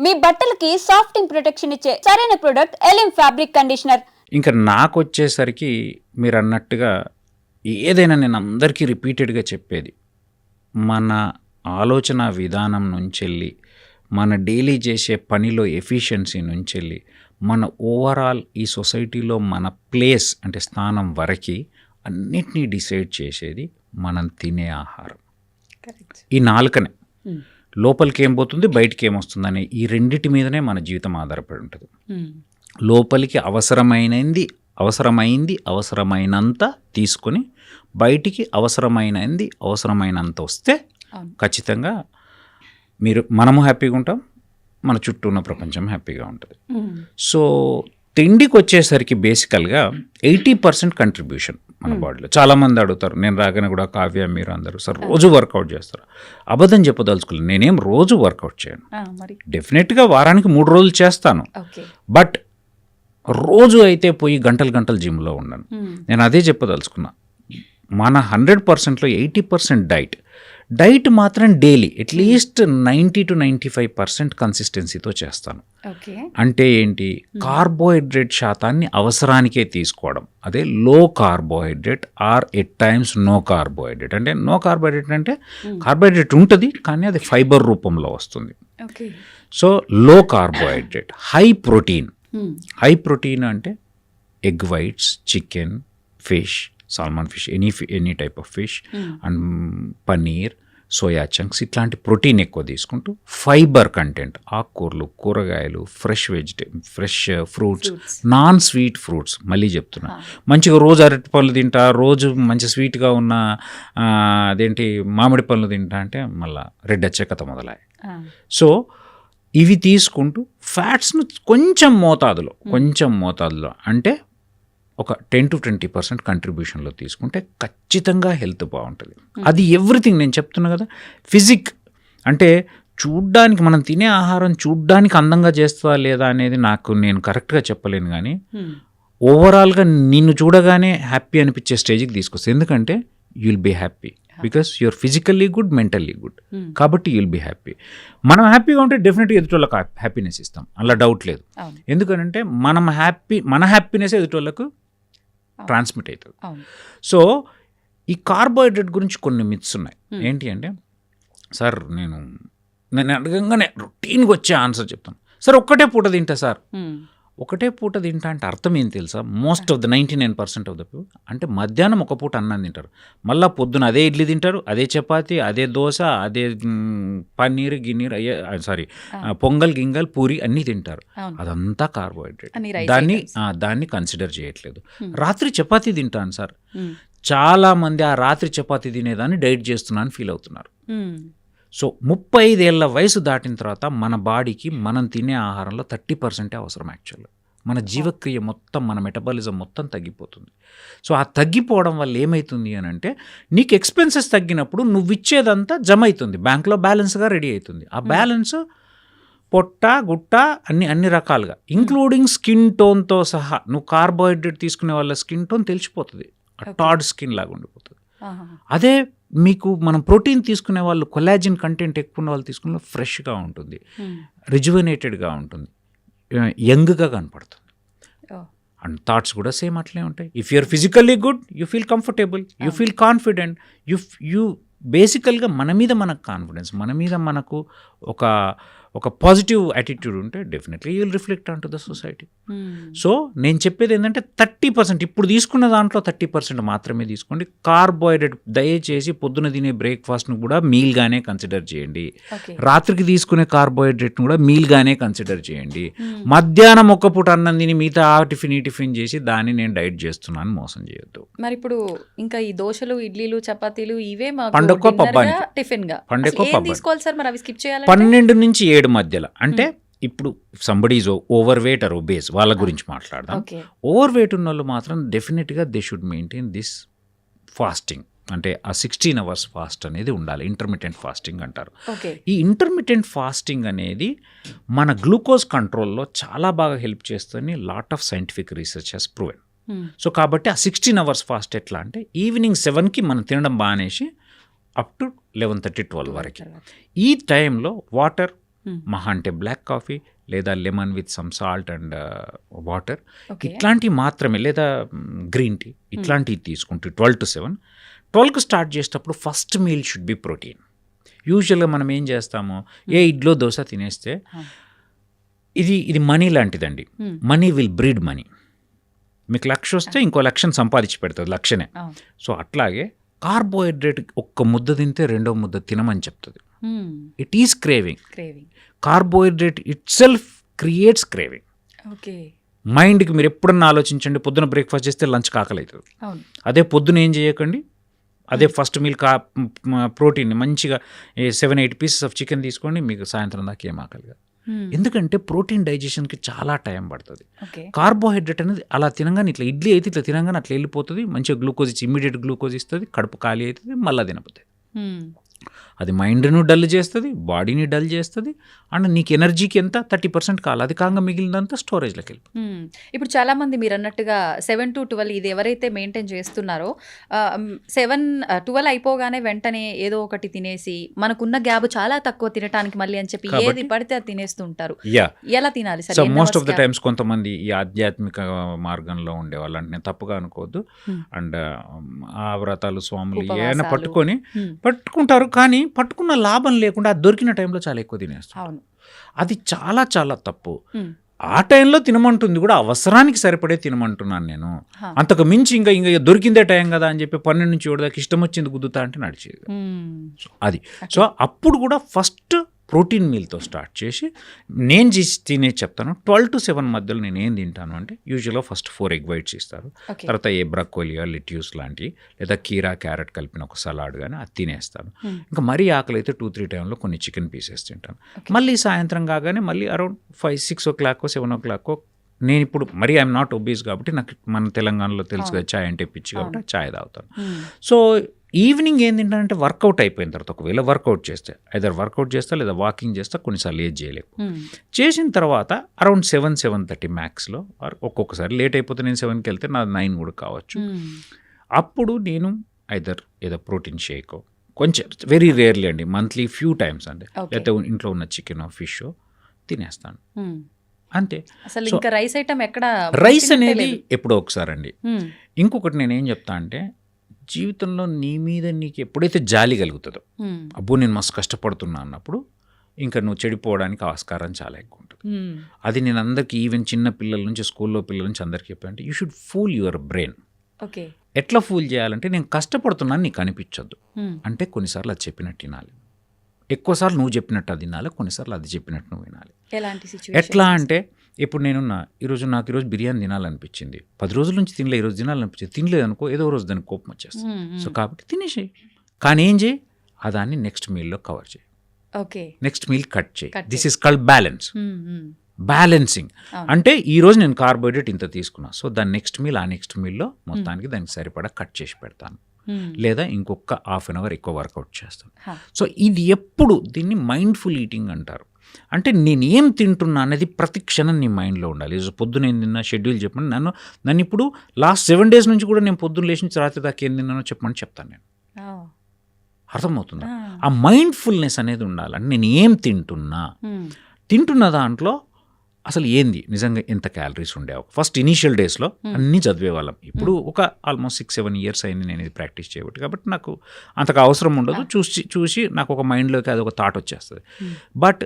మీ బట్టలకి సాఫ్టింగ్ ప్రొటెక్షన్ ఇచ్చే సరైన ప్రొడక్ట్ ఎలిమ్ ఫ్యాబ్రిక్ కండిషనర్. ఇంకా నాకు వచ్చేసరికి మీరు అన్నట్టుగా ఏదైనా నేను అందరికీ రిపీటెడ్గా చెప్పేది, మన ఆలోచన విధానం నుంచి మన డైలీ చేసే పనిలో ఎఫిషియన్సీ నుంచి మన ఓవరాల్ ఈ సొసైటీలో మన ప్లేస్ అంటే స్థానం వరకు అన్నిటినీ డిసైడ్ చేసేది మనం తినే ఆహారం. ఈ నాలుకనే లోపలికి ఏం పోతుంది, బయటికి ఏమొస్తుందనే ఈ రెండిటి మీదనే మన జీవితం ఆధారపడి ఉంటుంది. లోపలికి అవసరమైనంత తీసుకొని బయటికి అవసరమైనంత వస్తే ఖచ్చితంగా మనము హ్యాపీగా ఉంటాం, మన చుట్టూ ఉన్న ప్రపంచం హ్యాపీగా ఉంటుంది. సో తిండికి వచ్చేసరికి బేసికల్గా 80% కంట్రిబ్యూషన్ మన బాడీలో. చాలామంది అడుగుతారు, నేను రాగానే కూడా కావ్య మీరు అందరూ సార్ రోజు వర్కౌట్ చేస్తారు. అబద్ధం చెప్పదలుచుకోలేదు, నేనేం రోజు వర్కౌట్ చేయను. డెఫినెట్గా వారానికి 3 రోజులు చేస్తాను, బట్ రోజు అయితే పోయి గంటలు జిమ్లో ఉన్నాను. నేను అదే చెప్పదలుచుకున్నా, మన 100%లో 80% డైట్ మాత్రం డైలీ అట్లీస్ట్ 90 to 95% కన్సిస్టెన్సీతో చేస్తాను. అంటే ఏంటి, కార్బోహైడ్రేట్ శాతాన్ని అవసరానికే తీసుకోవడం, అదే low carbohydrate or at times no carbohydrate. అంటే నో కార్బోహైడ్రేట్ అంటే కార్బోహైడ్రేట్ ఉంటుంది కానీ అది ఫైబర్ రూపంలో వస్తుంది. So low carbohydrate, high protein అంటే egg whites, chicken, fish, salmon fish, any type of fish and paneer, soya chunks, ఇట్లాంటి ప్రోటీన్ ఎక్కువ తీసుకుంటూ ఫైబర్ కంటెంట్, ఆకుకూరలు, కూరగాయలు, fresh fruits, non sweet fruits. మళ్ళీ చెప్తున్నా, మంచిగా రోజు అరటి పళ్ళు తింటా, రోజు మంచి స్వీట్గా ఉన్న అదేంటి మామిడి పళ్ళు తింటా అంటే మళ్ళీ రెడ్ వచ్చే కథ మొదలయ్యాయి. సో ఇవి తీసుకుంటూ ఫ్యాట్స్ను కొంచెం మోతాదులో అంటే ఒక 10 to 20% కంట్రిబ్యూషన్లో తీసుకుంటే ఖచ్చితంగా హెల్త్ బాగుంటుంది. అది ఎవ్రీథింగ్ నేను చెప్తున్నా కదా. ఫిజిక్ అంటే చూడ్డానికి, మనం తినే ఆహారం చూడ్డానికి అందంగా చేస్తుందా లేదా అనేది నేను కరెక్ట్గా చెప్పలేను, కానీ ఓవరాల్గా నిన్ను చూడగానే హ్యాపీ అనిపించే స్టేజ్కి తీసుకొస్తుంది. ఎందుకంటే you'll be happy because you're physically good, mentally good, కాబట్టి యుల్ బీ హ్యాపీ. మనం హ్యాపీగా ఉంటే డెఫినెట్గా ఎదుటోళ్ళకి హ్యాపీనెస్ ఇస్తాం, అలా డౌట్ లేదు. ఎందుకంటే మన హ్యాపీనెస్ ఎదుటోళ్ళకు ట్రాన్స్మిట్ అవుతుంది. సో ఈ కార్బోహైడ్రేట్ గురించి కొన్ని మిత్స్ ఉన్నాయి. ఏంటి అంటే, సార్ నేను అడగంగానే రొటీన్గా వచ్చే ఆన్సర్ చెప్తాను, సార్ ఒక్కటే పూట తింటా సార్. ఒకటే పూట తింటా అంటే అర్థం ఏం తెలుసా? Most of the 99% of the people అంటే మధ్యాహ్నం ఒక పూట అన్నం తింటారు, మళ్ళీ పొద్దున అదే ఇడ్లీ తింటారు, అదే చపాతి, అదే దోశ, అదే పన్నీర్ పొంగల్ గింగల్ పూరి అన్నీ తింటారు. అదంతా కార్బోహైడ్రేట్. దాన్ని కన్సిడర్ చేయట్లేదు. రాత్రి చపాతీ తింటాను సార్, చాలా మంది ఆ రాత్రి చపాతీ తినేదాన్ని డైట్ చేస్తున్నాను ఫీల్ అవుతున్నారు. సో 35 ఏళ్ల వయసు దాటిన తర్వాత మన బాడీకి మనం తినే ఆహారంలో 30% అవసరం. యాక్చువల్గా మన జీవక్రియ మొత్తం, మన మెటబాలిజం మొత్తం తగ్గిపోతుంది. సో ఆ తగ్గిపోవడం వల్ల ఏమవుతుంది అని అంటే, నీకు ఎక్స్పెన్సెస్ తగ్గినప్పుడు నువ్వు ఇచ్చేదంతా జమ అవుతుంది, బ్యాంక్లో బ్యాలెన్స్గా రెడీ అవుతుంది. ఆ బ్యాలెన్స్ పొట్ట, గుట్ట అన్ని రకాలుగా, ఇంక్లూడింగ్ స్కిన్ టోన్తో సహా. నువ్వు కార్బోహైడ్రేట్ తీసుకునే వాళ్ళ స్కిన్ టోన్ తెలిసిపోతుంది, టాడ్ స్కిన్ లాగా ఉండిపోతుంది. అదే మనం ప్రోటీన్ తీసుకునే వాళ్ళు, కొలాజిన్ కంటెంట్ ఎక్కువ ఉన్న వాళ్ళు తీసుకున్న ఫ్రెష్గా ఉంటుంది, రిజువనేటెడ్గా ఉంటుంది, యంగ్గా కనపడుతుంది. అండ్ థాట్స్ కూడా సేమ్ అట్లే ఉంటాయి. If you're physically good, you feel comfortable, you feel confident, you బేసికల్గా మన మీద మనకు కాన్ఫిడెన్స్, మన మీద మనకు ఒక పాజిటివ్ యాటిట్యూడ్ ఉంటే definitely you will reflect on to the society. So నేను చెప్పేది ఏంటంటే 30%, ఇప్పుడు తీసుకున్న దాంట్లో 30% మాత్రమే తీసుకోండి. కార్బోహైడ్రేట్ దయచేసి పొద్దున తినే బ్రేక్ఫాస్ట్ను కూడా మీల్గానే కన్సిడర్ చేయండి, రాత్రికి తీసుకునే కార్బోహైడ్రేట్ను కూడా మీల్గానే కన్సిడర్ చేయండి. మధ్యాహ్నం ఒక్క పూట అన్నం తిని మిగతా టిఫిన్ చేసి దాన్ని నేను డైట్ చేస్తున్నాను మోసం చేయొద్దు. మరి ఇప్పుడు ఇంకా ఈ దోశలు, ఇడ్లీలు, చపాతీలు ఇవే పండగ పబ్బానికి, టిఫిన్ గా తీసుకోవాలి సార్? మరి అవి స్కిప్ చేయాలి 12 నుంచి 7 మధ్యలో. అంటే ఇప్పుడు somebody is overweight or obese, వాళ్ళ గురించి మాట్లాడదాం. ఓవర్ వెయిట్ ఉన్న వాళ్ళు మాత్రం డెఫినెట్గా they should maintain this fasting. అంటే ఆ 16 hours ఫాస్ట్ అనేది ఉండాలి, ఇంటర్మిటెంట్ ఫాస్టింగ్ అంటారు. ఈ ఇంటర్మిటెంట్ ఫాస్టింగ్ అనేది మన గ్లూకోజ్ కంట్రోల్లో చాలా బాగా హెల్ప్ చేస్తుంది, lot of scientific research has proven. So కాబట్టి ఆ 16 hours ఫాస్ట్ ఎట్లా అంటే, ఈవినింగ్ 7కి మనం తినడం బానేసి అప్ టు 11:30-12 వరకు. ఈ టైంలో వాటర్ మహా అంటే బ్లాక్ కాఫీ లేదా lemon with some salt and water, Okay. ఇట్లాంటివి మాత్రమే, లేదా గ్రీన్ టీ, ఇట్లాంటివి తీసుకుంటూ 12 to 7. 12కు స్టార్ట్ చేసేటప్పుడు first meal should be protein. యూజువల్గా మనం ఏం చేస్తాము, ఇడ్లో దోశ తినేస్తే ఇది మనీ లాంటిదండి. Money will breed money. మీకు లక్ష వస్తే ఇంకో లక్షను సంపాదించి పెడుతుంది, లక్షనే. సో అట్లాగే కార్బోహైడ్రేట్ ఒక్క ముద్ద తింటే రెండో ముద్ద తినమని చెప్తుంది. It is craving. Carbohydrate it self creates craving. Okay. మైండ్కి మీరు ఎప్పుడన్నా ఆలోచించండి, పొద్దున బ్రేక్ఫాస్ట్ చేస్తే లంచ్ కాకలి అవుతుంది. అదే పొద్దున ఏం చేయకండి, అదే ఫస్ట్ మీల్ ప్రోటీన్ మంచిగా 7-8 పీసెస్ ఆఫ్ చికెన్ తీసుకోండి, మీకు సాయంత్రం దాకా ఏం ఆకలి కాదు. ఎందుకంటే ప్రోటీన్ డైజెషన్కి చాలా టైం పడుతుంది. కార్బోహైడ్రేట్ అనేది అలా తినగానే, ఇట్లా ఇడ్లీ అయితే ఇట్లా తినగానే అట్లా వెళ్ళిపోతుంది, మంచిగా గ్లూకోజ్ ఇచ్చి ఇమ్మీడియట్ గ్లూకోజ్ ఇస్తుంది, కడుపు ఖాళీ అవుతుంది, మళ్ళీ తినపోతుంది. అది మైండ్ను డల్ చేస్తుంది, బాడీని డల్ చేస్తుంది, అండ్ నీకు ఎనర్జీకి ఎంత 30% కావాలి, అది కాగా మిగిలినంత స్టోరేజ్లోకి వెళ్ళిపోతుంది. ఇప్పుడు చాలామంది మీరు అన్నట్టుగా 7 to 12 ఇది ఎవరైతే మెయింటైన్ చేస్తున్నారో 12 అయిపోగానే వెంటనే ఏదో ఒకటి తినేసి మనకున్న గ్యాప్ చాలా తక్కువ తినడానికి మళ్ళీ అని చెప్పి ఏది పడితే అది తినేస్తుంటారు. ఎలా తినాలి so most of the times కొంతమంది ఈ ఆధ్యాత్మిక మార్గంలో ఉండేవాళ్ళు, అంటే నేను తప్పుగా అనుకోవద్దు, అండ్ ఆ వ్రతాలు స్వాములు ఏమైనా పట్టుకుంటారు, కానీ పట్టుకున్న లాభం లేకుండా అది దొరికిన టైంలో చాలా ఎక్కువ తినేస్తారు. అది చాలా చాలా తప్పు. ఆ టైంలో తినమంటుంది కూడా అవసరానికి సరిపడే తినమంటున్నాను నేను. అంతకు మించి ఇంకా దొరికిందే టైం కదా అని చెప్పి 12 నుంచి 7 దాకా ఇష్టం వచ్చింది గుద్దుతా అంటే నడిచేది అది. సో అప్పుడు కూడా ఫస్ట్ ప్రోటీన్ మీల్తో స్టార్ట్ చేసి నేను తినే చెప్తాను. 12 to 7 మధ్యలో నేను ఏం తింటాను అంటే యూజువల్గా ఫస్ట్ 4 ఎగ్ వైట్స్ ఇస్తారు, తర్వాత ఏ బ్రక్కోలియా, లెట్యూస్ లాంటివి, లేదా కీరా, క్యారెట్ కలిపిన ఒక సలాడ్ కానీ అది తినేస్తాను. ఇంకా మరీ ఆకలి అయితే 2-3 టైంలో కొన్ని చికెన్ పీసెస్ తింటాను. మళ్ళీ సాయంత్రం కాగానే మళ్ళీ అరౌండ్ 5-6 o'clock 7 o'clock నేను ఇప్పుడు మరీ ఐఎమ్ నాట్ ఒబీస్ కాబట్టి నాకు మన తెలంగాణలో తెలుసు కదా చాయ్ అంటే పిచ్చి, కాబట్టి చాయ్ తాగుతాను. సో ఈవినింగ్ ఏం తింటానంటే వర్కౌట్ అయిపోయిన తర్వాత, ఒకవేళ వర్కౌట్ చేస్తే ఐదర్ వర్కౌట్ చేస్తా లేదా వాకింగ్ చేస్తా, కొన్నిసార్లు ఏది చేయలేవు. చేసిన తర్వాత అరౌండ్ 7-7:30 మ్యాక్స్లో, ఒక్కొక్కసారి లేట్ అయిపోతే నేను 7కి వెళ్తే నాది 9 కూడా కావచ్చు. అప్పుడు నేను ఐదర్ ఏదో ప్రోటీన్ షేక్, కొంచెం వెరీ రేర్లీ అండి, మంత్లీ ఫ్యూ టైమ్స్ అండి, లేకపోతే ఇంట్లో ఉన్న చికెన్ ఫిష్ తినేస్తాను అంతే. అసలు ఇంకా రైస్ ఐటమ్ ఎక్కడ, రైస్ అనేది ఎప్పుడో ఒకసారి అండి. ఇంకొకటి నేనేం చెప్తా అంటే, జీవితంలో నీ మీద నీకు ఎప్పుడైతే జాలి కలుగుతుందో, అబ్బో నేను మస్తు కష్టపడుతున్నా అన్నప్పుడు ఇంకా నువ్వు చెడిపోవడానికి ఆస్కారం చాలా ఎక్కువ ఉంటుంది. అది నేను అందరికీ, ఈవెన్ చిన్న పిల్లల నుంచి, స్కూల్లో పిల్లల నుంచి అందరికీ చెప్పానంటే, you should fool your brain. ఎట్లా ఫూల్ చేయాలంటే, నేను కష్టపడుతున్నాను నీకు అనిపించద్దు అంటే కొన్నిసార్లు అది చెప్పినట్టు వినాలి, ఎక్కువసార్లు నువ్వు చెప్పినట్టు అది వినాలి, కొన్నిసార్లు అది చెప్పినట్టు నువ్వు వినాలి. ఎట్లా అంటే, ఇప్పుడు నేనున్నా నాకు ఈరోజు బిర్యానీ తినాలనిపించింది, 10 రోజుల నుంచి తినలే, ఈరోజు తినాలనిపించింది, తినలేదు అనుకో, ఏదో రోజు దానికి కోపం వచ్చేస్తుంది. సో కాబట్టి తినేసేయి, కానీ ఏం చేయి, ఆ దాన్ని నెక్స్ట్ మీల్లో కవర్ చేయి, నెక్స్ట్ మీల్ కట్ చేయి. This is called balance. Balancing అంటే ఈరోజు నేను కార్బోహైడ్రేట్ ఇంత తీసుకున్నా, సో దాని నెక్స్ట్ మీల్, ఆ నెక్స్ట్ మీల్లో మొత్తానికి దానికి సరిపడా కట్ చేసి పెడతాను, లేదా ఇంకొక హాఫ్ అన్ అవర్ ఎక్కువ వర్కౌట్ చేస్తాను. సో ఇది ఎప్పుడు దీన్ని మైండ్ఫుల్ ఈటింగ్ అంటారు. అంటే నేను ఏం తింటున్నా అనేది ప్రతి క్షణం నీ మైండ్లో ఉండాలి. పొద్దున ఏం తిన్నా షెడ్యూల్ చెప్పండి, నన్ను ఇప్పుడు లాస్ట్ 7 days నుంచి కూడా నేను పొద్దున్న లేచి నుంచి రాత్రి దాకా ఏం తిన్నానో చెప్పమని చెప్తాను నేను. అర్థమవుతుందా? ఆ మైండ్ఫుల్నెస్ అనేది ఉండాలి. అంటే నేను ఏం తింటున్న దాంట్లో అసలు ఏంది, నిజంగా ఎంత క్యాలరీస్ ఉండేవి. ఫస్ట్ ఇనీషియల్ డేస్లో అన్నీ చదివేవాళ్ళం. ఇప్పుడు ఒక ఆల్మోస్ట్ 6-7 years అయింది నేను ఇది ప్రాక్టీస్ చేయబట్టి, కాబట్టి నాకు అంతగా అవసరం ఉండదు. చూసి నాకు ఒక మైండ్లోకి అది ఒక థాట్ వచ్చేస్తుంది. బట్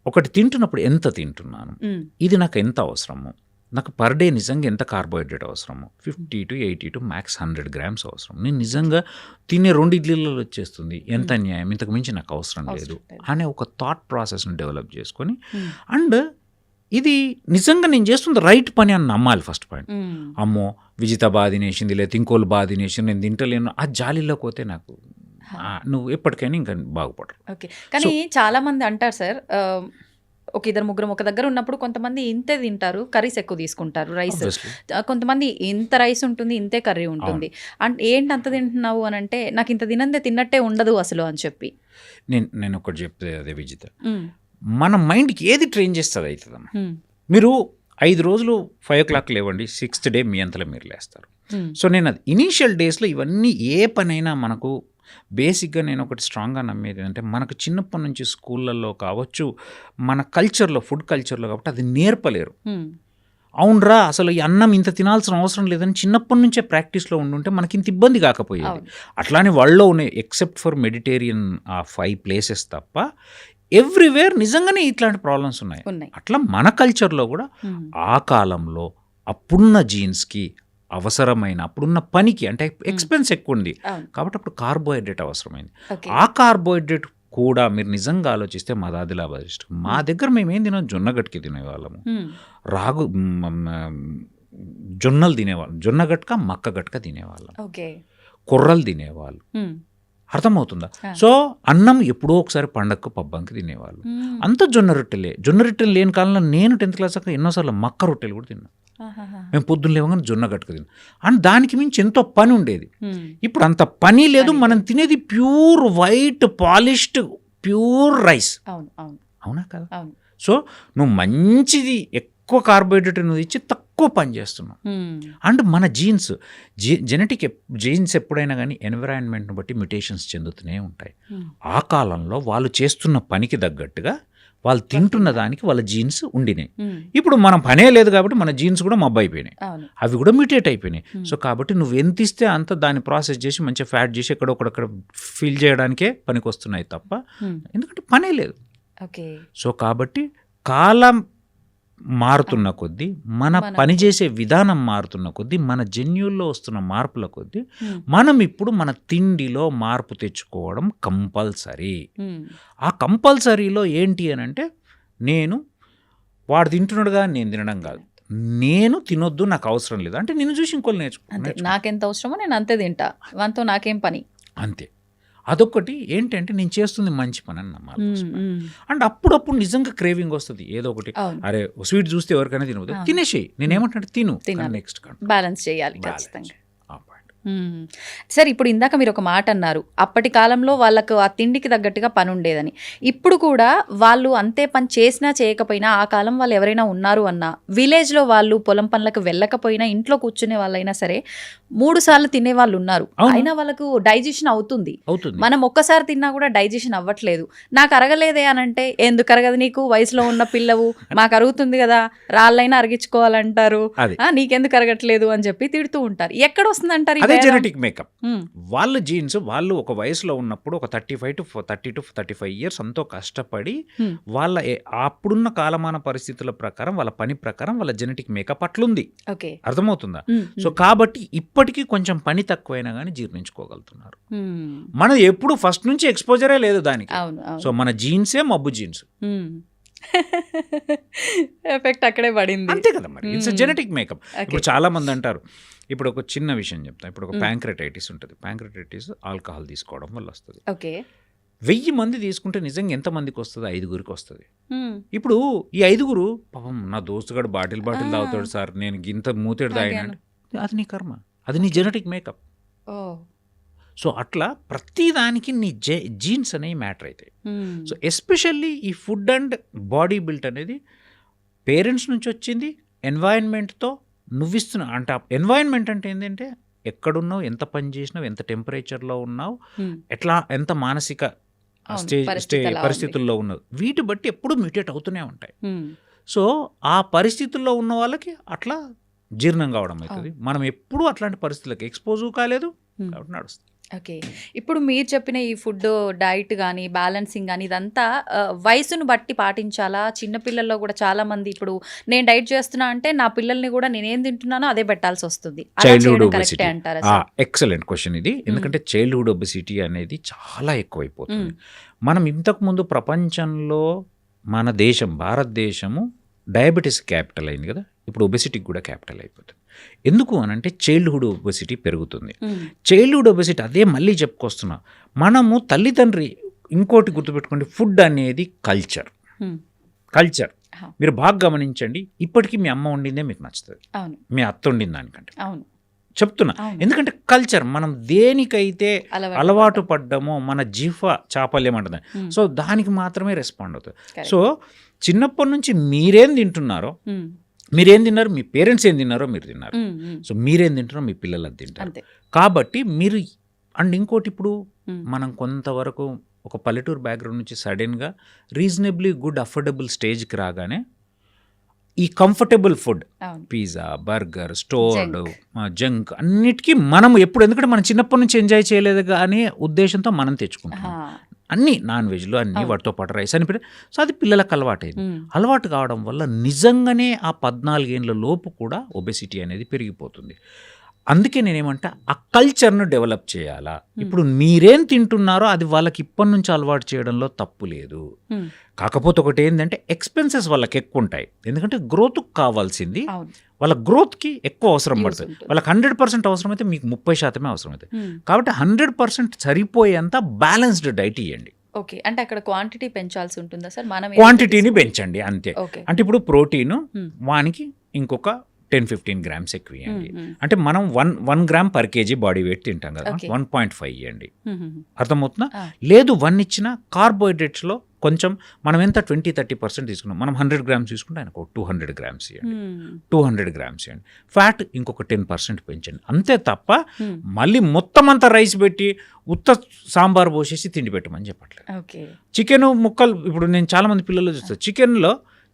ఒకటి తింటున్నప్పుడు ఎంత తింటున్నాను, ఇది నాకు ఎంత అవసరము, నాకు పర్ డే నిజంగా ఎంత కార్బోహైడ్రేట్ అవసరము, 50 to 80 to max 100 grams అవసరం, నేను నిజంగా తినే 2 ఇడ్లీలలో వచ్చేస్తుంది, ఎంత న్యాయం, ఇంతకు మించి నాకు అవసరం లేదు అనే ఒక థాట్ ప్రాసెస్ని డెవలప్ చేసుకొని, అండ్ ఇది నిజంగా నేను చేస్తుంది రైట్ పని అని నమ్మాలి. ఫస్ట్ పాయింట్, అమ్మో విజిత బాధ తినేసింది, లేదా ఇంకోళ్ళు బాధ తినేసింది, నేను తింటలేను, ఆ జాలీలోకి పోతే నాకు నువ్వు ఎప్పటికైనా ఇంకా బాగుపడరు. ఓకే, కానీ చాలా మంది అంటారు సార్, ఒక 2-3 ఒక దగ్గర ఉన్నప్పుడు కొంతమంది ఇంతే తింటారు, కర్రీస్ ఎక్కువ తీసుకుంటారు, రైస్, కొంతమంది ఇంత రైస్ ఉంటుంది, ఇంతే కర్రీ ఉంటుంది, అంటే ఏంటి అంత తింటున్నావు అని అంటే, నాకు ఇంత తిన్నట్టే ఉండదు అసలు అని చెప్పి నేను ఒకటి చెప్తే, అదే విజిత, మన మైండ్కి ఏది ట్రైన్ చేస్తుంది అవుతుందమ్మా. మీరు 5 రోజులు 5 o'clock లేవండి, 6th day మీ అంతలో మీరు లేస్తారు. సో నేను అది ఇనీషియల్ డేస్లో ఇవన్నీ ఏ పనైనా మనకు బేసిక్గా నేను ఒకటి స్ట్రాంగ్గా నమ్మేది అంటే మనకు చిన్నప్పటి నుంచి స్కూళ్ళల్లో కావచ్చు, మన కల్చర్లో, ఫుడ్ కల్చర్లో కాబట్టి అది నేర్పలేరు. అవునరా అసలు ఈ అన్నం ఇంత తినాల్సిన అవసరం లేదని చిన్నప్పటి నుంచే ప్రాక్టీస్లో ఉండుంటే మనకి ఇంత ఇబ్బంది కాకపోయేది. అట్లానే వాళ్ళలో ఉన్నాయి, ఎక్సెప్ట్ ఫర్ మెడిటేరియన్ ఆ 5 places తప్ప ఎవ్రీవేర్ నిజంగానే ఇట్లాంటి ప్రాబ్లమ్స్ ఉన్నాయి. అట్లా మన కల్చర్లో కూడా ఆ కాలంలో అప్పుడున్న జీన్స్కి అవసరమైన, అప్పుడున్న పనికి అంటే ఎక్స్పెన్స్ ఎక్కువ ఉంది కాబట్టి అప్పుడు కార్బోహైడ్రేట్ అవసరమైంది. ఆ కార్బోహైడ్రేట్ కూడా మీరు నిజంగా ఆలోచిస్తే మాది ఆదిలాబాద్ డిస్ట్రిక్ట్, మా దగ్గర మేము ఏం తినాం, జొన్నగట్కి తినేవాళ్ళము, జొన్నలు తినేవాళ్ళం, జొన్నగట్క మక్క గట్క తినేవాళ్ళం, కొర్రలు తినేవాళ్ళు. అర్థమవుతుందా? సో అన్నం ఎప్పుడో ఒకసారి పండగకు పబ్బంకి తినేవాళ్ళు. అంత జొన్న రొట్టెలే. జొన్న రొట్టెలు లేని కాలంలో నేను 10th క్లాస్ దాకా ఎన్నోసార్లు మక్క రొట్టెలు కూడా తిన్నాను. మేము పొద్దున్న లేవగానే జొన్న గట్టుకు తిన్నాం. అండ్ దానికి మించి ఎంతో పని ఉండేది. ఇప్పుడు అంత పని లేదు. మనం తినేది pure white polished pure rice. అవునా కదా? సో నువ్వు మంచిది ఎక్కువ కార్బోహైడ్రేట్ నువ్వు ఇచ్చి తక్కువ పని చేస్తున్నావు. అండ్ మన జెనెటిక్ జీన్స్ ఎప్పుడైనా కానీ ఎన్విరాన్మెంట్ని బట్టి మ్యుటేషన్స్ చెందుతూనే ఉంటాయి. ఆ కాలంలో వాళ్ళు చేస్తున్న పనికి తగ్గట్టుగా వాళ్ళు తింటున్న దానికి వాళ్ళ జీన్స్ ఉండినాయి. ఇప్పుడు మనం పనే లేదు కాబట్టి మన జీన్స్ కూడా మబ్బు అయిపోయినాయి, అవి కూడా మ్యూటేట్ అయిపోయినాయి. సో కాబట్టి నువ్వు ఎంత ఇస్తే అంత దాన్ని ప్రాసెస్ చేసి మంచిగా ఫ్యాట్ చేసి ఎక్కడొక్కడక్కడ ఫిల్ చేయడానికే పనికి వస్తున్నాయి తప్ప ఎందుకంటే పనే లేదు. సో కాబట్టి కాలం మారుతున్న కొద్దీ, మన పనిచేసే విధానం మారుతున్న కొద్దీ, మన జన్యుల్లో వస్తున్న మార్పుల కొద్దీ మనం ఇప్పుడు మన తిండిలో మార్పు తెచ్చుకోవడం కంపల్సరీ. ఆ కంపల్సరీలో ఏంటి అని అంటే, నేను వాడు తింటున్నాడుగా నేను తినడం కాదు, నేను తినొద్దు నాకు అవసరం లేదు అంటే నిన్ను చూసి ఇంకోళ్ళు నేర్చుకో, నాకెంత అవసరమో నేను అంతే తింటా, వాంతో నాకేం పని. అంతే. అదొకటి ఏంటంటే నేను చేస్తుంది మంచి పని అని నమ్మాలి. అండ్ అప్పుడప్పుడు నిజంగా క్రేవింగ్ వస్తుంది ఏదో ఒకటి, అరే స్వీట్ చూస్తే ఎవరికైనా తినవద్దు, తినేసేయి. నేనేమంటే తిను, నెక్స్ట్ బ్యాలెన్స్ చేయాలి ఖచ్చితంగా. సార్ ఇప్పుడు ఇందాక మీరు ఒక మాట అన్నారు, అప్పటి కాలంలో వాళ్ళకు ఆ తిండికి తగ్గట్టుగా పని ఉండేదని. ఇప్పుడు కూడా వాళ్ళు అంతే పని చేసినా చేయకపోయినా, ఆ కాలం వాళ్ళు ఎవరైనా ఉన్నారు అన్నా, విలేజ్లో వాళ్ళు పొలం పనులకు వెళ్ళకపోయినా ఇంట్లో కూర్చునే వాళ్ళైనా సరే 3 సార్లు తినే వాళ్ళు ఉన్నారు. అయినా వాళ్ళకు డైజెషన్ అవుతుంది. మనం ఒక్కసారి తిన్నా కూడా డైజెషన్ అవ్వట్లేదు. నాకు అరగలేదే అని అంటే, ఎందుకు అరగదు నీకు, వయసులో ఉన్న పిల్లవు, మాకు అరుగుతుంది కదా, రాళ్ళైనా అరిగించుకోవాలంటారు, నీకెందుకు అరగట్లేదు అని చెప్పి తిడుతూ ఉంటారు. ఎక్కడ వస్తుందంటారు? Genetic makeup. వాళ్ళ జీన్స్ వాళ్ళు ఒక వయసులో ఉన్నప్పుడు ఒక 35 to 35 years అంతో కష్టపడి వాళ్ళ అప్పుడున్న కాలమాన పరిస్థితుల ప్రకారం, వాళ్ళ పని ప్రకారం వాళ్ళ జెనెటిక్ మేకప్ అట్లుంది. అర్థమవుతుందా? సో కాబట్టి ఇప్పటికీ కొంచెం పని తక్కువైనా కానీ జీర్ణించుకోగలుగుతున్నారు. మనం ఎప్పుడు ఫస్ట్ నుంచి ఎక్స్పోజరే లేదు దానికి. సో మన జీన్సే మబ్బు జీన్స్, ఎఫెక్ట్ అక్కడే పడింది. అంతే కదా మరి. It's genetic makeup. ఇప్పుడు చాలా మంది అంటారు, ఇప్పుడు ఒక చిన్న విషయం చెప్తా. ఇప్పుడు ఒక ప్యాంక్రెటైటిస్ ఉంటుంది. ప్యాంక్రెటైటిస్ ఆల్కహాల్ తీసుకోవడం వల్ల వస్తుంది. 1000 మంది తీసుకుంటే నిజంగా ఎంతమందికి వస్తుంది? 5గురికి వస్తుంది. ఇప్పుడు ఈ 5గురు పాపం నా దోస్తుగాడు బాటిల్ తాగుతాడు సార్, నేను గింత మూతేడు తాగినా, అది నీ కర్మ, అది నీ జెనెటిక్ మేకప్. సో అట్లా ప్రతిదానికి నీ జీన్స్ అనేవి మ్యాటర్ అవుతాయి. సో ఎస్పెషల్లీ ఈ ఫుడ్ అండ్ బాడీ బిల్ట్ అనేది పేరెంట్స్ నుంచి వచ్చింది, ఎన్వైరన్మెంట్తో నువ్విస్తున్నావు. అంటే ఎన్వైరన్మెంట్ అంటే ఏంటంటే ఎక్కడున్నావు, ఎంత పని చేసినావు, ఎంత టెంపరేచర్లో ఉన్నావు, ఎంత మానసిక పరిస్థితుల్లో ఉన్నావు, వీటి బట్టి ఎప్పుడు మ్యూటేట్ అవుతూనే ఉంటాయి. సో ఆ పరిస్థితుల్లో ఉన్న వాళ్ళకి అట్లా జీర్ణం కావడం అవుతుంది. మనం ఎప్పుడూ అట్లాంటి పరిస్థితులకు ఎక్స్పోజ్ కాలేదు కాబట్టి నడుస్తుంది. ఇప్పుడు మీరు చెప్పిన ఈ ఫుడ్ డైట్ కానీ బ్యాలెన్సింగ్ కానీ ఇదంతా వయసును బట్టి పాటించాలా? చిన్నపిల్లల్లో కూడా చాలా మంది ఇప్పుడు నేను డైట్ చేస్తున్నా అంటే నా పిల్లల్ని కూడా నేనేం తింటున్నానో అదే పెట్టాల్సి వస్తుంది. చైల్డ్హుడ్ ఒబెసిటీ, ఎక్సలెంట్ క్వశ్చన్ ఇది. ఎందుకంటే చైల్డ్హుడ్ ఒబెసిటీ అనేది చాలా ఎక్కువైపోతుంది. మనం ఇంతకుముందు ప్రపంచంలో మన దేశం భారతదేశము డయాబెటీస్ క్యాపిటల్ అయింది కదా, ఇప్పుడు ఒబెసిటీకి కూడా క్యాపిటల్ అయిపోతుంది. ఎందుకు అనంటే చైల్డ్హుడ్ ఒబెసిటీ పెరుగుతుంది. చైల్డ్హుడ్ ఒబెసిటీ అదే మళ్ళీ చెప్పుకొస్తున్నా, మనము తల్లిదండ్రి ఇంకోటి గుర్తుపెట్టుకోండి, ఫుడ్ అనేది కల్చర్. మీరు బాగా గమనించండి, ఇప్పటికీ మీ అమ్మ వండిందే మీకు నచ్చుతుంది, మీ అత్త వండిన దానికంటే చెప్తున్నా. ఎందుకంటే కల్చర్, మనం దేనికైతే అలవాటు పడ్డామో మన జీవ చాపల్యం అంటుంది, సో దానికి మాత్రమే రెస్పాండ్ అవుతుంది. సో చిన్నప్పటి నుంచి మీరేం తింటున్నారో, మీరేం తిన్నారు, మీ పేరెంట్స్ ఏం తిన్నారో మీరు తిన్నారు. సో మీరేం తింటారో మీ పిల్లలు అది తింటారు. కాబట్టి మీరు అండ్ ఇంకోటి, ఇప్పుడు మనం కొంతవరకు ఒక పల్లెటూరు బ్యాక్గ్రౌండ్ నుంచి సడన్గా రీజనబ్లీ గుడ్ అఫోర్డబుల్ స్టేజ్కి రాగానే ఈ comfortable food pizza, burger, stored, junk అన్నిటికీ మనం ఎప్పుడు, ఎందుకంటే మనం చిన్నప్పటి నుంచి ఎంజాయ్ చేయలేదు అనే ఉద్దేశంతో మనం తెచ్చుకుంటాం. అన్నీ నాన్ వెజ్లు అన్నీ వాటితో పాటు రైస్ అని సో అది పిల్లలకు అలవాటైంది. అలవాటు కావడం వల్ల నిజంగానే ఆ 14 ఏళ్ళ లోపు కూడా ఒబెసిటీ అనేది పెరిగిపోతుంది. అందుకే నేనేమంటా ఆ కల్చర్ను డెవలప్ చేయాలా. ఇప్పుడు మీరేం తింటున్నారో అది వాళ్ళకి ఇప్పటి నుంచి అలవాటు చేయడంలో తప్పు లేదు. కాకపోతే ఒకటి ఏంటంటే ఎక్స్పెన్సెస్ వాళ్ళకి ఎక్కువ ఉంటాయి. ఎందుకంటే గ్రోత్కి కావాల్సింది వాళ్ళ గ్రోత్కి ఎక్కువ అవసరం పడుతుంది. వాళ్ళకి 100% అవసరమైతే మీకు 30% అవసరం అవుతుంది. కాబట్టి 100% సరిపోయేంత బ్యాలెన్స్డ్ డైట్ ఇవ్వండి. ఓకే, అంటే అక్కడ క్వాంటిటీ పెంచాల్సి ఉంటుందా సార్? మనం క్వాంటిటీని పెంచండి అంతే. అంటే ఇప్పుడు ప్రోటీన్ వానికి ఇంకొక 10-15 గ్రామ్స్ ఎక్కువ ఇవ్వండి. అంటే మనం 1 gram per KG body weight తింటాం కదా, 1.5 ఇవ్వండి. అర్థమవుతుందా? లేదు 1 ఇచ్చిన కార్బోహైడ్రేట్స్లో కొంచెం మనం ఎంత 20-30% తీసుకున్నాం, మనం 100 గ్రామ్స్ తీసుకుంటే ఆయనకు 200 గ్రామ్స్ ఇవ్వండి, 200 గ్రామ్స్ ఇవ్వండి. ఫ్యాట్ ఇంకొక 10% పెంచండి. అంతే తప్ప మళ్ళీ మొత్తం అంతా రైస్ పెట్టి ఉత్త సాంబార్ పోసేసి తిండి పెట్టమని చెప్పట్లేదు. చికెన్ ముక్కలు, ఇప్పుడు నేను చాలా మంది పిల్లలు చూస్తాను,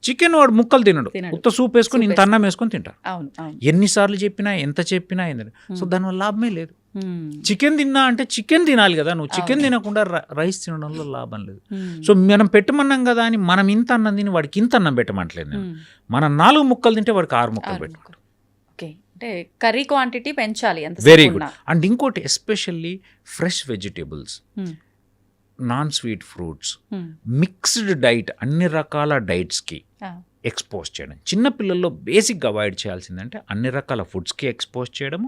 చికెన్ వాడు ముక్కలు తినడు, ఉత్త సూప్ వేసుకొని ఇంత అన్నం వేసుకొని తింటారు. ఎన్నిసార్లు చెప్పినా ఎంత చెప్పినా ఏంటంటే సో దానివల్ల లాభమే లేదు. చికెన్ తిన్నా అంటే చికెన్ తినాలి కదా, నువ్వు చికెన్ తినకుండా రైస్ తినడంలో లాభం లేదు. సో మనం పెట్టమన్నాం కదా అని మనం ఇంత అన్నం తిని వాడికి ఇంత అన్నం పెట్టమంటలేదు నేను. మనం 4 ముక్కలు తింటే వాడికి 6 ముక్కలు పెట్టుకుంటాం. అంటే కర్రీ క్వాంటిటీ పెంచాలి. Very good. అండ్ ఇంకోటి especially fresh vegetables, non sweet fruits, mixed diet, అన్ని రకాల డైట్స్కి ఎక్స్పోజ్ చేయడం. చిన్నపిల్లల్లో బేసిక్గా అవాయిడ్ చేయాల్సిందంటే అన్ని రకాల ఫుడ్స్కి ఎక్స్పోజ్ చేయడము,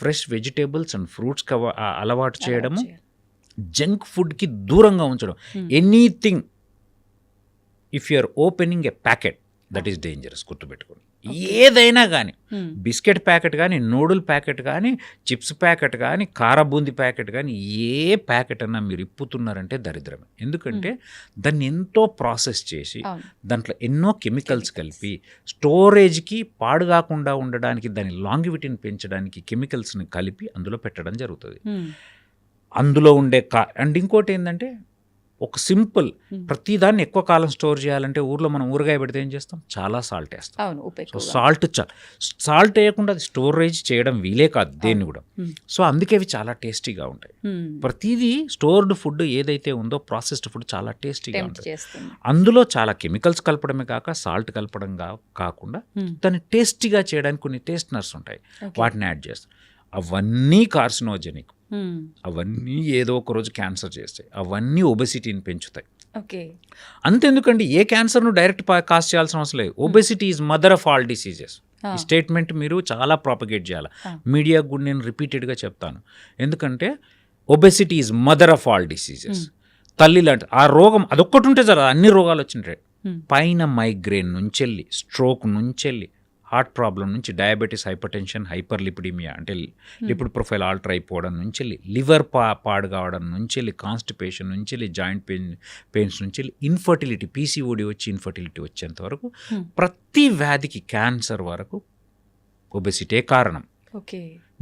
ఫ్రెష్ వెజిటేబుల్స్ అండ్ ఫ్రూట్స్కి అలవాటు చేయడము, జంక్ ఫుడ్కి దూరంగా ఉంచడం. Anything if you are opening a packet that is dangerous, గుర్తుపెట్టుకోండి. ఏదైనా కానీ, బిస్కెట్ ప్యాకెట్ కానీ, నూడిల్ ప్యాకెట్ కానీ, చిప్స్ ప్యాకెట్ కానీ, కారబూంది ప్యాకెట్ కానీ, ఏ ప్యాకెట్ అన్నా మీరు ఇప్పుతున్నారంటే దరిద్రమే. ఎందుకంటే దాన్ని ఎంతో ప్రాసెస్ చేసి దాంట్లో ఎన్నో కెమికల్స్ కలిపి స్టోరేజ్కి పాడు కాకుండా ఉండడానికి, దాని లాంగివిటీని పెంచడానికి కెమికల్స్ని కలిపి అందులో పెట్టడం జరుగుతుంది. అందులో ఉండే అండ్ ఇంకోటి ఏంటంటే ఒక సింపుల్, ప్రతిదాన్ని ఎక్కువ కాలం స్టోర్ చేయాలంటే ఊర్లో మనం ఊరగాయ పెడితే ఏం చేస్తాం, చాలా సాల్ట్ వేస్తాం. సో సాల్ట్ వేయకుండా అది స్టోరేజ్ చేయడం వీలే కాదు దేన్ని కూడా. సో అందుకే అవి చాలా టేస్టీగా ఉంటాయి. ప్రతిదీ స్టోర్డ్ ఫుడ్ ఏదైతే ఉందో, ప్రాసెస్డ్ ఫుడ్ చాలా టేస్టీగా ఉంటుంది. అందులో చాలా కెమికల్స్ కలపడమే కాక సాల్ట్ కలపడం కాకుండా దాన్ని టేస్టీగా చేయడానికి కొన్ని టేస్ట్నర్స్ ఉంటాయి, వాటిని యాడ్ చేస్తాం. అవన్నీ కార్సినోజెనిక్, అవన్నీ ఏదో ఒక రోజు క్యాన్సర్ చేస్తాయి, అవన్నీ ఒబెసిటీని పెంచుతాయి. అంతెందుకండి, ఏ క్యాన్సర్ను డైరెక్ట్ కాజ్ చేయాల్సిన అవసరం లేదు. Obesity is mother of all diseases. ఈ స్టేట్మెంట్ మీరు చాలా ప్రాపగేట్ చేయాలి. మీడియాకు కూడా నేను రిపీటెడ్గా చెప్తాను. ఎందుకంటే obesity is mother of all diseases. తల్లి లాంటి ఆ రోగం అదొక్కటి ఉంటే జర అన్ని రోగాలు వచ్చింటాయి. పైన మైగ్రేన్ నుంచెళ్ళి, స్ట్రోక్ నుంచెళ్ళి, హార్ట్ ప్రాబ్లం నుంచి, diabetes, hyper tension, hyper lipidaemia అంటే లిపిడ్ ప్రొఫైల్ ఆల్టర్ అయిపోవడం నుంచి, లివర్ పాడు కావడం నుంచి, కాన్స్టిపేషన్ నుంచి, జాయింట్ పెయిన్స్ నుంచి, ఇన్ఫర్టిలిటీ, పీసీఓడి వచ్చి ఇన్ఫర్టిలిటీ వచ్చేంత వరకు, ప్రతి వ్యాధికి, క్యాన్సర్ వరకు ఒబెసిటీ కారణం.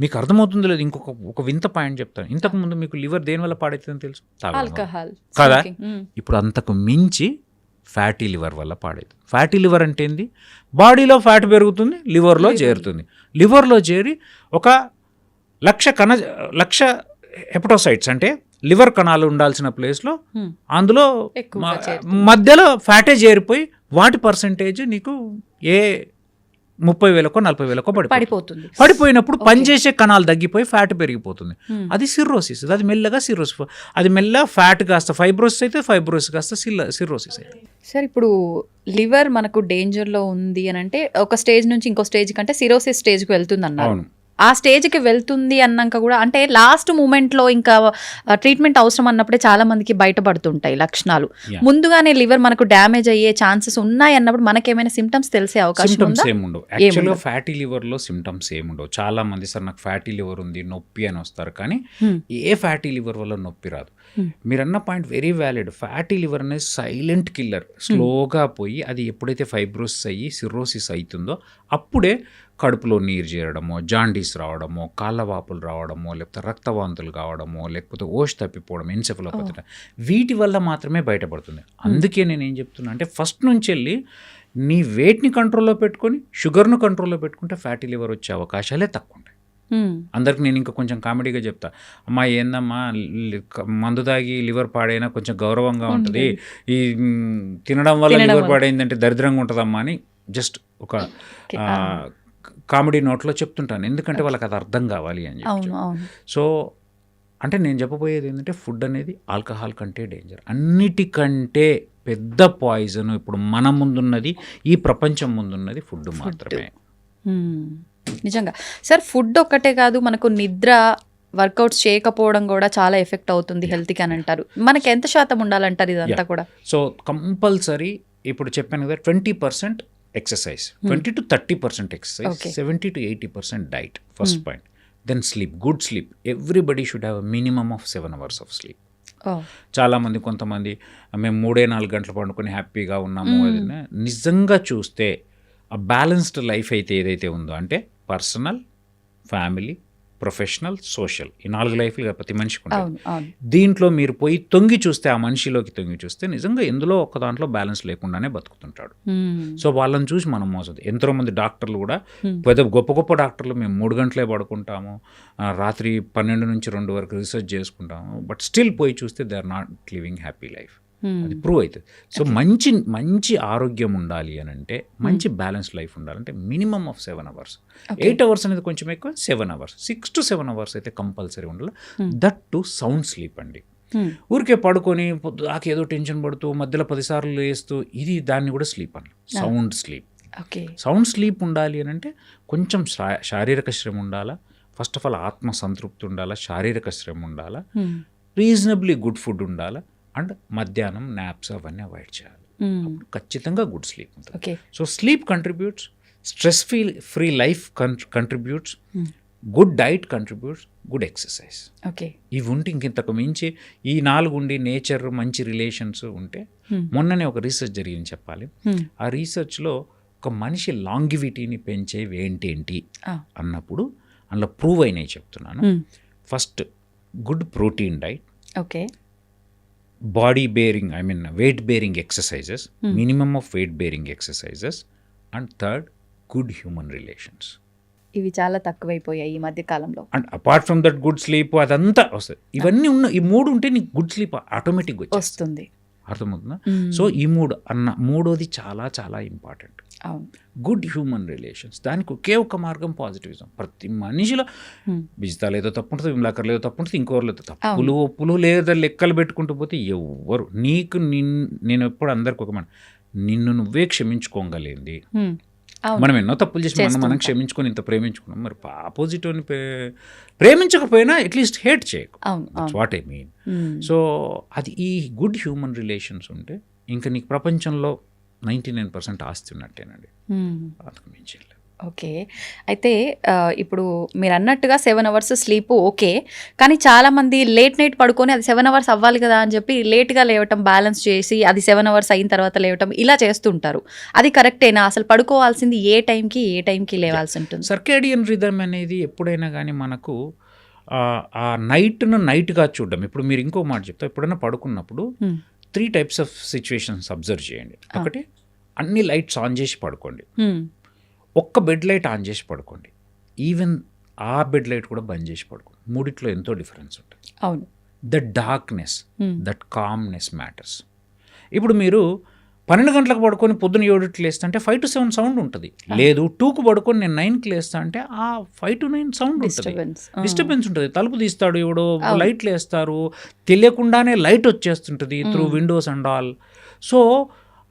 మీకు అర్థమవుతుందో లేదు. ఒక వింత పాయింట్ చెప్తాను. ఇంతకుముందు మీకు లివర్ దేనివల్ల పాడవుతుందని తెలుసు? ఆల్కహాల్ కదా. ఇప్పుడు అంతకు మించి ఫ్యాటీ లివర్ వల్ల పాడేది. ఫ్యాటీ లివర్ అంటే ఏంది? బాడీలో ఫ్యాట్ పెరుగుతుంది, లివర్లో చేరుతుంది. లివర్లో చేరి ఒక లక్ష హెపటోసైట్స్ అంటే లివర్ కణాలు ఉండాల్సిన ప్లేస్లో అందులో మధ్యలో ఫ్యాటే చేరిపోయి వాటి పర్సంటేజ్ నీకు 30,000కో 40,000కో పడిపోతుంది. పడిపోయినప్పుడు పనిచేసే కణాలు తగ్గిపోయి ఫ్యాట్ పెరిగిపోతుంది. అది సిర్రోసిస్. అది మెల్లగా సిర్రోసిస్, అది మెల్లగా ఫ్యాట్ కాస్త ఫైబ్రోసిస్ అయితే, ఫైబ్రోసిస్ కాస్త సిర్రోసిస్ అయితే. సార్, ఇప్పుడు లివర్ మనకు డేంజర్లో ఉంది అని అంటే ఒక స్టేజ్ నుంచి ఇంకో స్టేజ్ కంటే సిరోసిస్ స్టేజ్కి వెళ్తుంది అన్నారు. ఆ స్టేజ్కి వెళ్తుంది అన్నాక కూడా అంటే లాస్ట్ మూమెంట్లో ఇంకా ట్రీట్మెంట్ అవసరం అన్నప్పుడే చాలా మందికి బయటపడుతుంటాయి లక్షణాలు. ముందుగానే లివర్ మనకు డ్యామేజ్ అయ్యే ఛాన్సెస్ ఉన్నాయి అన్నప్పుడు మనకేమైనా సిమ్టమ్స్ తెలిసే అవకాశం ఉందా? ఏముండవు. యాక్చువల్గా ఫ్యాటీ లివర్లో సిమ్టమ్స్ ఏముండవు. చాలా మంది సార్ నాకు ఫ్యాటీ లివర్ ఉంది, నొప్పి అని వస్తారు. కానీ ఏ ఫ్యాటీ లివర్ వల్ల నొప్పి రాదు. మీరన్న point very valid. Fatty liver అనేది సైలెంట్ కిల్లర్. స్లోగా పోయి అది ఎప్పుడైతే ఫైబ్రోసిస్ అయ్యి సిర్రోసిస్ అవుతుందో అప్పుడే కడుపులో నీరు చేరడమో, జాండీస్ రావడమో, కాళ్ళవాపులు రావడమో, లేకపోతే రక్తవాంతులు కావడమో, లేకపోతే ఓష్ తప్పిపోవడం, ఎన్సెఫలోపతి, వీటి వల్ల మాత్రమే బయటపడుతుంది. అందుకే నేను ఏం చెప్తున్నా అంటే ఫస్ట్ నుంచి వెళ్ళి నీ వెయిట్ని కంట్రోల్లో పెట్టుకొని షుగర్ను కంట్రోల్లో పెట్టుకుంటే ఫ్యాటీ లివర్ వచ్చే అవకాశాలే తక్కువ ఉంటాయి. అందరికి నేను ఇంకా కొంచెం కామెడీగా చెప్తా, అమ్మా ఏందమ్మా మందు తాగి లివర్ పాడైనా కొంచెం గౌరవంగా ఉంటుంది, ఈ తినడం వల్ల లివర్ పాడైందంటే దరిద్రంగా ఉంటుందమ్మా అని జస్ట్ ఒక కామెడీ నోట్లో చెప్తుంటాను. ఎందుకంటే వాళ్ళకి అది అర్థం కావాలి అని చెప్పి. సో అంటే నేను చెప్పబోయేది ఏంటంటే ఫుడ్ అనేది ఆల్కహాల్ కంటే డేంజర్, అన్నిటికంటే పెద్ద పాయిజన్ ఇప్పుడు మన ముందున్నది, ఈ ప్రపంచం ముందున్నది ఫుడ్ మాత్రమే. నిజంగా సార్, ఫుడ్ ఒక్కటే కాదు, మనకు నిద్ర, వర్కౌట్స్ చేయకపోవడం కూడా చాలా ఎఫెక్ట్ అవుతుంది హెల్త్కి అని అంటారు. మనకి ఎంత శాతం ఉండాలంటారు ఇదంతా కూడా? సో కంపల్సరీ ఇప్పుడు చెప్పాను కదా, 20% exercise, 20 to 30% exercise, 70 to 80% diet, first point. Then sleep, good sleep. Everybody should have minimum of 7 hours of sleep. చాలామంది కొంతమంది మేము 3-4 గంటలు పండుకొని హ్యాపీగా ఉన్నాము. నిజంగా చూస్తే ఆ బ్యాలెన్స్డ్ లైఫ్ అయితే ఏదైతే ఉందో అంటే పర్సనల్, ఫ్యామిలీ, ప్రొఫెషనల్, సోషల్, ఈ 4 లైఫ్లు ప్రతి మనిషికి ఉంటాయి. దీంట్లో మీరు పోయి తొంగి చూస్తే, ఆ మనిషిలోకి తొంగి చూస్తే నిజంగా ఎందులో ఒక దాంట్లో బ్యాలెన్స్ లేకుండానే బతుకుతుంటాడు. సో వాళ్ళని చూసి మనం మోసదు. ఎంతోమంది డాక్టర్లు కూడా పెద్ద గొప్ప గొప్ప డాక్టర్లు మేము 3 గంటలే పడుకుంటాము, రాత్రి 12 నుంచి 2 వరకు రీసెర్చ్ చేసుకుంటాము, బట్ స్టిల్ పోయి చూస్తే they are not living happy life. అది ప్రూవ్ అవుతుంది. సో మంచి ఆరోగ్యం ఉండాలి అని అంటే, మంచి బ్యాలెన్స్ లైఫ్ ఉండాలంటే మినిమమ్ ఆఫ్ 7 hours. 8 hours అనేది కొంచెం ఎక్కువ, 7 hours, 6 to 7 hours అయితే కంపల్సరీ ఉండాలి. దట్ టు సౌండ్ స్లీప్ అండి. ఊరికే పడుకొని పొద్దుదాకా ఏదో టెన్షన్ పడుతూ మధ్యలో 10 సార్లు లేస్తూ, ఇది దాన్ని కూడా స్లీప్ అన్న, సౌండ్ స్లీప్. సౌండ్ స్లీప్ ఉండాలి అని అంటే కొంచెం శారీరక శ్రమ ఉండాలా, ఫస్ట్ ఆఫ్ ఆల్ ఆత్మ సంతృప్తి ఉండాలా, శారీరక శ్రమ ఉండాలా, రీజనబ్లీ గుడ్ ఫుడ్ ఉండాలా, అండ్ మధ్యాహ్నం నాప్స్ అవన్నీ అవాయిడ్ చేయాలి. అప్పుడు ఖచ్చితంగా గుడ్ స్లీప్ ఉంటుంది. So sleep contributes, stress free life contributes, good diet contributes, good exercise. ఇవి ఉంటే ఇంతకు మించి ఈ 4 ఉండి నేచర్, మంచి రిలేషన్స్ ఉంటే, మొన్ననే ఒక రీసెర్చ్ జరిగింది చెప్పాలి. ఆ రీసెర్చ్లో ఒక మనిషి లాంగివిటీని పెంచేవి ఏంటి అన్నప్పుడు అందులో ప్రూవ్ అయినాయి చెప్తున్నాను. First good protein diet, body bearing, I mean weight bearing exercises, minimum of weight bearing exercises, and third good human relations. ఇవి చాలా తక్కువైపోయాయి ఈ మధ్య కాలంలో. And apart from that good sleep అదంతా వస్తుంది. ఇవన్నీ ఉన్న ఈ 3 ఉంటే నీకు గుడ్ స్లీప్ ఆటోమేటిక్గా వస్తుంది. అర్థమవుతుందా? సో ఈ 3 అన్న 3వది చాలా చాలా ఇంపార్టెంట్. గుడ్ హ్యూమన్ రిలేషన్స్, దానికి ఒకే ఒక మార్గం పాజిటివిజం. ప్రతి మనిషిలో బిజితా లేదో తప్పు ఉంటుంది, విమలాకర్ లేదో తప్పు ఉంటుంది, ఇంకోరు లేదో తప్పులు ఒప్పులు లేదా లెక్కలు పెట్టుకుంటూ పోతే ఎవ్వరు నీకు నేను ఎప్పుడు అందరికి ఒక నిన్ను నువ్వే క్షమించుకోగలిగింది. మనం ఎన్నో తప్పులు చేసి మనం క్షమించుకొని ఇంత ప్రేమించుకున్నాం, మరి ఆపోజిట్ అని ప్రేమించకపోయినా అట్లీస్ట్ హేట్ చేయకు. What I mean. సో అది ఈ గుడ్ హ్యూమన్ రిలేషన్స్ ఉంటే ఇంకా నీకు ప్రపంచంలో 99% ఆస్తి ఉన్నట్టేనండి. అంతకు మించి. అయితే ఇప్పుడు మీరు అన్నట్టుగా 7 hours స్లీప్ ఓకే, కానీ చాలామంది లేట్ నైట్ పడుకొని అది 7 hours అవ్వాలి కదా అని చెప్పి లేట్గా లేవటం, బ్యాలెన్స్ చేసి అది 7 hours అయిన తర్వాత లేవటం, ఇలా చేస్తుంటారు. అది కరెక్టేనా? అసలు పడుకోవాల్సింది ఏ టైంకి లేవాల్సి ఉంటుంది? సర్కేడియన్ రిథమ్ అనేది ఎప్పుడైనా కానీ మనకు ఆ నైట్గా చూడడం. ఇప్పుడు మీరు ఇంకో మాట చెప్తా, ఎప్పుడైనా పడుకున్నప్పుడు 3 types ఆఫ్ సిచ్యువేషన్స్ అబ్జర్వ్ చేయండి. ఒకటి, అన్ని లైట్స్ ఆన్ చేసి పడుకోండి. ఒక్క బెడ్ లైట్ ఆన్ చేసి పడుకోండి. ఈవెన్ ఆ బెడ్ లైట్ కూడా బంద్ చేసి పడుకోండి. 3 ఎంతో డిఫరెన్స్ ఉంటుంది. అవును. That darkness, that calmness matters. ఇప్పుడు మీరు 12 గంటలకు పడుకొని పొద్దున్న 7 లేస్తా అంటే 5 to 7 సౌండ్ ఉంటుంది. లేదు 2కు పడుకొని నేను 9కి లేస్తా అంటే ఆ 5 to 9 సౌండ్ ఉంటుంది, డిస్టర్బెన్స్ ఉంటుంది. తలుపు తీస్తాడు ఎవడో, లైట్లు వేస్తారు, తెలియకుండానే లైట్ వచ్చేస్తుంటుంది through windows and all. So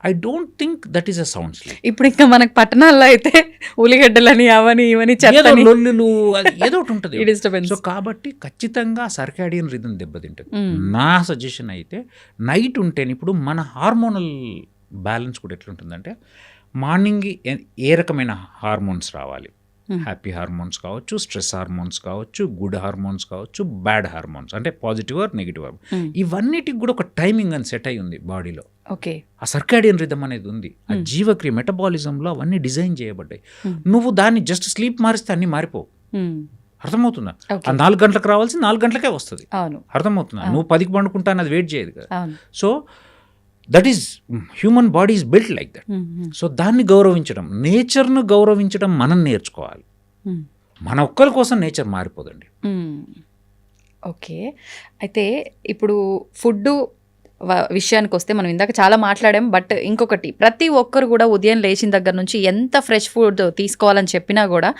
I don't think that is a sound sleep. ఇప్పుడు ఇంకా మనకు పట్టణాల్లో అయితే ఉల్లిగడ్డలని అవని ఇవని లొల్లులు ఏదో ఒకటి ఉంటుంది. సో కాబట్టి ఖచ్చితంగా సర్కాడియన్ రిథమ్ దెబ్బతింటుంది. నా సజెషన్ అయితే నైట్ ఉంటేనే, ఇప్పుడు మన హార్మోనల్ బ్యాలెన్స్ కూడా ఎట్లుంటుందంటే, మార్నింగ్ ఏ రకమైన హార్మోన్స్ రావాలి, హ్యాపీ హార్మోన్స్ కావచ్చు, స్ట్రెస్ హార్మోన్స్ కావచ్చు, గుడ్ హార్మోన్స్ కావచ్చు, బ్యాడ్ హార్మోన్స్ అంటే పాజిటివ్ ఆర్ నెగిటివ్ హార్మోన్, ఇవన్నిటికి కూడా ఒక టైమింగ్ అని సెట్ అయి ఉంది బాడీలో. ఓకే, ఆ సర్కాడియన్ రిథమ్ అనేది ఉంది, ఆ జీవక్రియ మెటబాలిజంలో అవన్నీ డిజైన్ చేయబడ్డాయి. నువ్వు దాన్ని జస్ట్ స్లీప్ మారిస్తే అన్నీ మారిపోవు. అర్థమవుతుందా? ఆ 4 గంటలకు రావాల్సి 4 గంటలకే వస్తుంది. అవును, అర్థమవుతుందా? నువ్వు 10కి పండుకుంటా అది వెయిట్ చేయదు కదా. అవును. So that is human body is built like that. So దాన్ని గౌరవించడం, నేచర్ను గౌరవించడం మనం నేర్చుకోవాలి. మన ఒక్కరి కోసం నేచర్ మారిపోదండి. ఓకే, అయితే ఇప్పుడు ఫుడ్ విషయానికి వస్తే మనం ఇందాక చాలా మాట్లాడాం. బట్ ఇంకొకటి, ప్రతి ఒక్కరు కూడా ఉదయం లేచిన దగ్గర నుంచి ఎంత ఫ్రెష్ ఫుడ్ తీసుకోవాలని చెప్పినా కూడా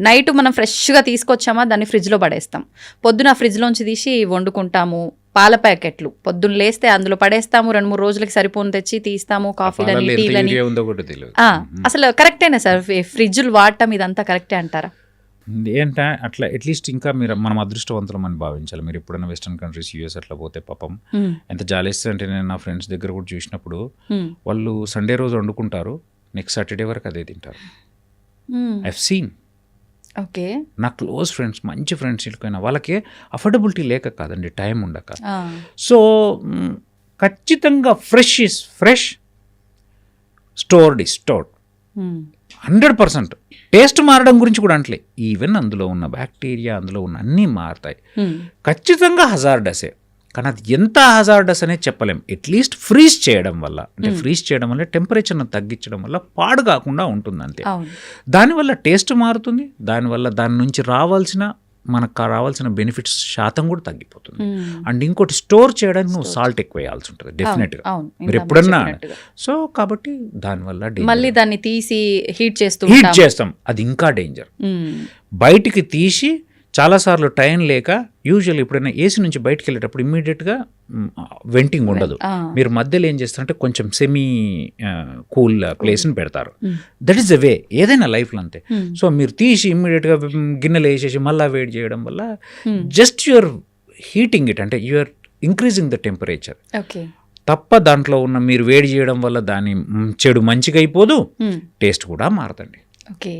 నైట్ మనం ఫ్రెష్గా తీసుకొచ్చామా దాన్ని ఫ్రిడ్జ్లో పడేస్తాం. పొద్దున ఫ్రిడ్జ్లోంచి తీసి వండుకుంటాము. పాల ప్యాకెట్లు పొద్దున్న లేస్తే అందులో పడేస్తాము, 2-3 రోజులకి సరిపోను తెచ్చి తీస్తాము, కాఫీలని, టీలని. అసలు కరెక్టేనా సార్ ఫ్రిడ్జ్లు వాడటం? ఇదంతా కరెక్టే అంటారా? ఏంటంటే అట్లా అట్లీస్ట్ ఇంకా మనం అదృష్టవంతులం అని భావించాలి. మీరు ఎప్పుడైనా వెస్టర్న్ కంట్రీస్, యూఎస్ అట్లా పోతే పాపం ఎంత జాలేస్తుంది అంటే, నేను నా ఫ్రెండ్స్ దగ్గర కూడా చూసినప్పుడు వాళ్ళు సండే రోజు వండుకుంటారు, నెక్స్ట్ సాటర్డే వరకు అదే తింటారు. I have seen. ఓకే, నా క్లోజ్ ఫ్రెండ్స్, మంచి ఫ్రెండ్స్ వెళ్ళిపోయినా వాళ్ళకి అఫోర్డబిలిటీ లేక కాదండి, టైం ఉండక. సో ఖచ్చితంగా fresh is fresh, stored is stored. 100%. Taste మారడం గురించి కూడా అంటలే, ఈవెన్ అందులో ఉన్న బ్యాక్టీరియా, అందులో ఉన్న అన్నీ మారుతాయి. ఖచ్చితంగా హజార్డసే, కానీ అది ఎంత హజార్డస్ అనేది చెప్పలేం. అట్లీస్ట్ ఫ్రీజ్ చేయడం వల్ల, అంటే ఫ్రీజ్ చేయడం వల్ల టెంపరేచర్ను తగ్గించడం వల్ల పాడు కాకుండా ఉంటుంది అంతే. దానివల్ల టేస్ట్ మారుతుంది, దానివల్ల దాని నుంచి మనకు రావాల్సిన బెనిఫిట్స్ శాతం కూడా తగ్గిపోతుంది. అండ్ ఇంకోటి, స్టోర్ చేయడానికి నువ్వు సాల్ట్ ఎక్కువ వేయాల్సి ఉంటుంది డెఫినెట్గా, మీరు ఎప్పుడన్నా. సో కాబట్టి దానివల్ల మళ్ళీ దాన్ని తీసి హీట్ చేస్తాం, అది ఇంకా డేంజర్. బయటికి తీసి చాలాసార్లు టైం లేక, యూజువల్ ఎప్పుడైనా ఏసీ నుంచి బయటకు వెళ్ళేటప్పుడు ఇమ్మీడియట్గా వెంటింగ్ ఉండదు. మీరు మధ్యలో ఏం చేస్తారంటే కొంచెం సెమీ కూల్ ప్లేస్ని పెడతారు. దట్ ఈస్ ద వే ఏదైనా లైఫ్లో అంతే. సో మీరు తీసి ఇమ్మీడియట్గా గిన్నెలు వేసేసి మళ్ళీ వేడి చేయడం వల్ల జస్ట్ యువర్ హీటింగ్ ఇట్, అంటే యూఆర్ ఇంక్రీజింగ్ ద టెంపరేచర్. తప్ప దాంట్లో ఉన్న మీరు వేడి చేయడం వల్ల దాని చెడు మంచిగా అయిపోదు, టేస్ట్ కూడా మారదండి. ఓకే.